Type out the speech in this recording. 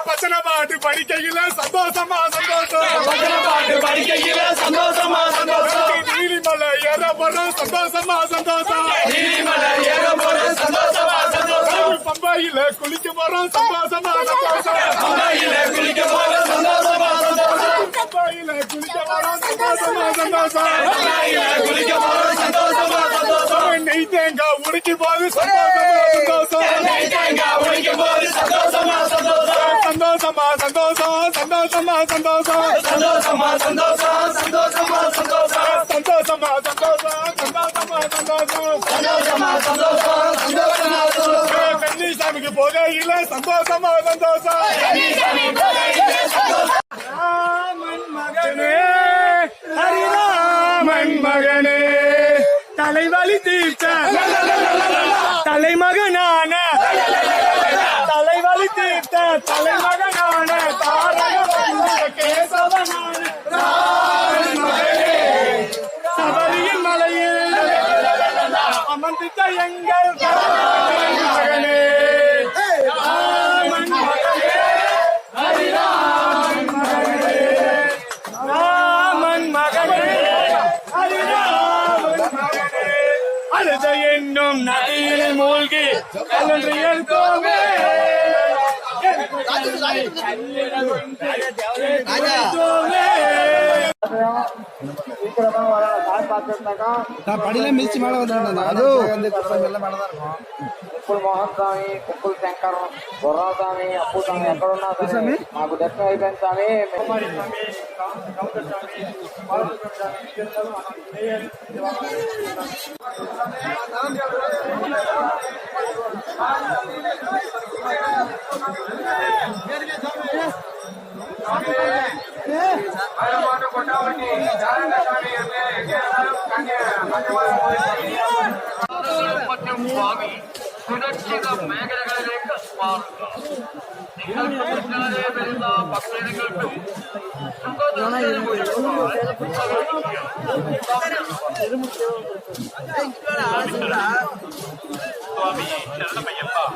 பச்சனை பாட்டு படிக்கையில சந்தோஷமா சந்தோஷம் நீலிமலை ஏற போறோம் சந்தோஷமா சந்தோஷம் பம்பாயில குளிக்க போறோம் சந்தோஷமா பம்பாயில குளிக்க போறோம் சந்தோஷமா நெய் தேங்காய் உடைக்க போது கன்னிசாமிக்கு போகையில சந்தோஷமா ஹரிராமன் மகனே தலைவலி தீர்த்த தலைமகனான தலைவலி தீர்த்த தலைமகனான கேசவனான சபரியின் மலையில் அமர்ந்தித்த எங்கள் மகனே அழுத என்னும் நதியில் மூழ்கி கலந்திருக்கோமே படியில மிதிச்சு மேல வந்து குப்பல் மேலதான் இருக்கும். కుప్పుల్ మోహన్ స్వామి, కుప్పుల్ శంకర్, గుర్రం స్వామి, అప్పు స్వామి ఎక్కడున్నా స్వామి మాకు దర్శనం అయిపోయింది స్వామి. സ്വാമി സുരക്ഷിത മേഖലകളിലേക്ക് മാറുക. നിങ്ങൾക്ക് പിന്നാലെ വരുന്ന ഭക്തജനങ്ങൾക്കും സ്വാമി ശരണമയ്യപ്പ.